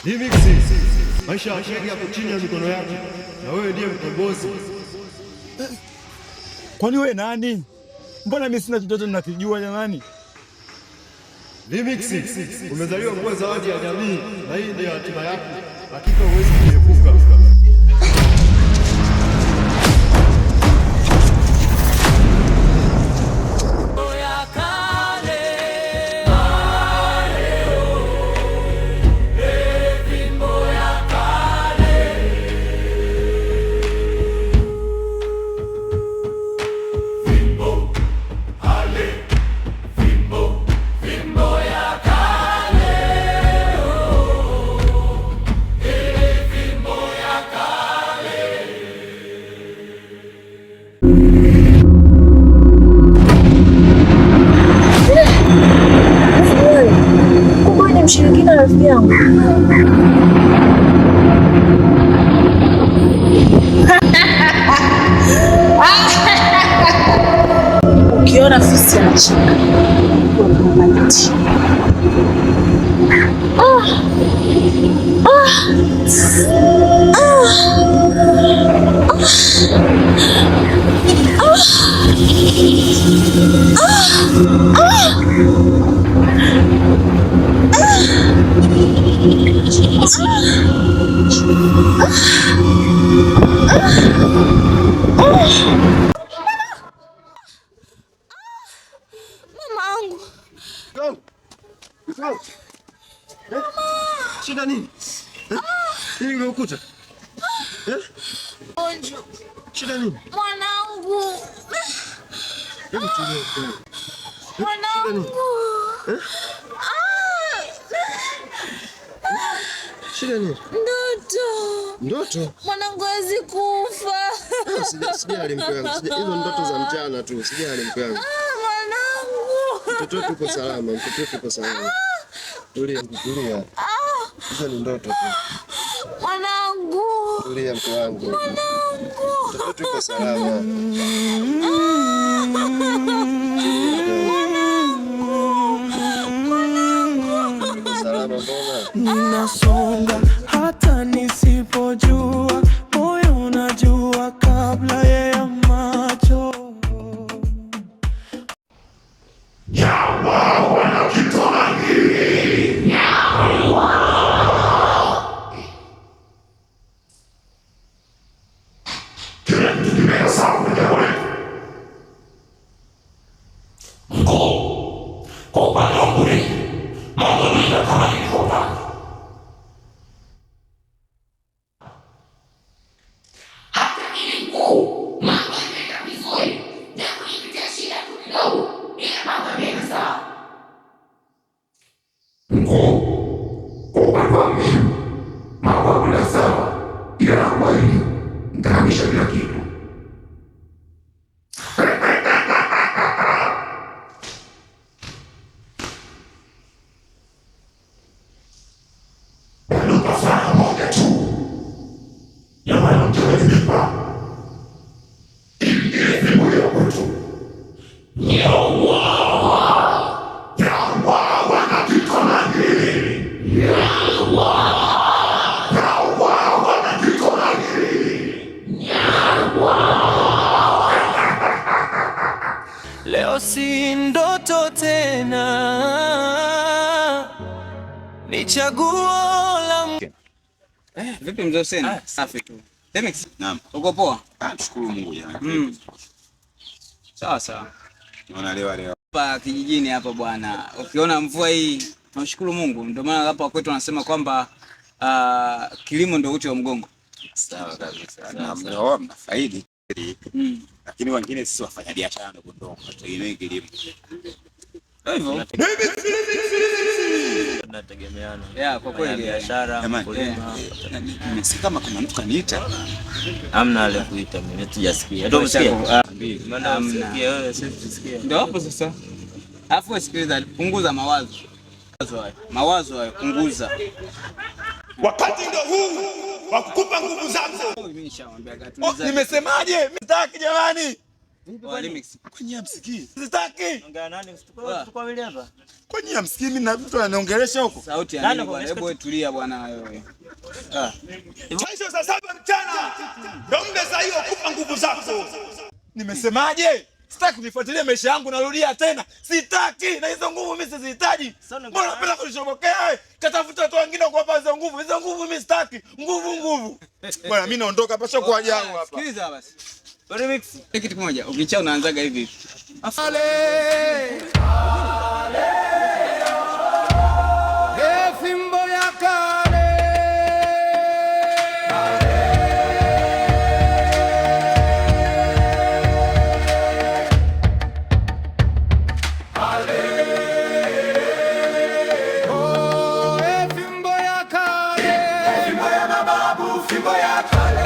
Remix. Maisha yako chini ya mikono yako na wewe ndiye mkombozi. Kwani wewe nani? Mbona mimi sina chochote ninakijua jamani? Remix. Umezaliwa kuwa zawadi ya jamii na hii ndio hatima yako. Hakika huwezi kuepuka. Mshirikina rafiki yangu. Ukiona fisi anacheka mamangu. Shida nini? Nini umekuta? Onjo. Shida nini? Mwanangu. Hebu tulie. Mwanangu. Shida nini? Ndoto? Mwanangu hawezi kufa. Sijali mke wangu. Hizo ndoto za mchana tu. Sijali mke wangu. Mwanangu. Mtoto wetu uko salama. Mtoto wetu uko salama. Tulia. Hizo ni ndoto tu. Mwanangu. Tulia mke wangu. Mwanangu. Mtoto wetu uko salama. Salama mbona? Ninasonga hata nisipojua, moyo unajua kabla ya macho. Jawa wanakitoa ngiri. Kila mtu kimea sawa kwa jambo letu. Mko kwa upande wa kule mambo ni kama nilivyoona. Hata ili mkuu mambo yanaenda vizuri na kuipitia shida tu kidogo ila mambo yanaenda sawa. Mkuu kwa upande wa mimi mambo yanaenda sawa ila nakuahidi nitakamilisha kila kitu. Fanya moja tu ya mwanamtolenipa ili fimbo ya kwetu yawa na kitona ngiri yawa na kitona ngiri. Leo si ndoto tena, ni chaguo la Vipi mzee Hussein? Safi tu. Remix? Naam. Uko poa? Shukuru Mungu jamani. Sawa sawa. Naona leo Hapa kijijini hapa bwana, ukiona mvua hii tunashukuru Mungu. Ndio maana hapa kwetu wanasema kwamba kilimo ndio uti wa mgongo. sawa kabisa. Na mnafaidi. Lakini wengine sisi wafanya biashara ndogo ndogo tutegemee kilimo. Hivyo. tunategemeana. Yeah, kwa kweli biashara, kulima. Si kama kuna mtu kaniita. Hamna ale kuita mimi tujasikia. Ndio msikia. Maana msikia wewe sisi tusikie. Ndio hapo sasa. Alafu sikiliza, punguza mawazo. Mawazo hayo punguza. Wakati ndio huu wa kukupa nguvu zako. Mimi nishamwambia gatuliza. Nimesemaje? Mtaki jamani. Remix. Kwenye msikii. Sitaki. Ongea nani? Tuko wawili hapa. Kwenye msikii mimi na mtu aniongelesha huko. Sauti ya nini bwana? Hebu tulia bwana wewe. Kesho saa 7 mchana ndio muda saa hiyo kupa nguvu zako. Nimesemaje? Sitaki kunifuatilia maisha yangu, narudia tena. Sitaki na hizo nguvu mimi sizihitaji. Mbona unapenda kunishobokea wewe? Katafuta watu wengine kuwapa hizo nguvu. Hizo nguvu mimi sitaki. Nguvu. Bwana mimi naondoka hapa, sio kwa ajabu hapa. Sikiliza basi. Remix. Kitu kimoja, ukicha unaanzaga hivi. Fimbo ya kale. Fimbo ya mababu, fimbo ya kale.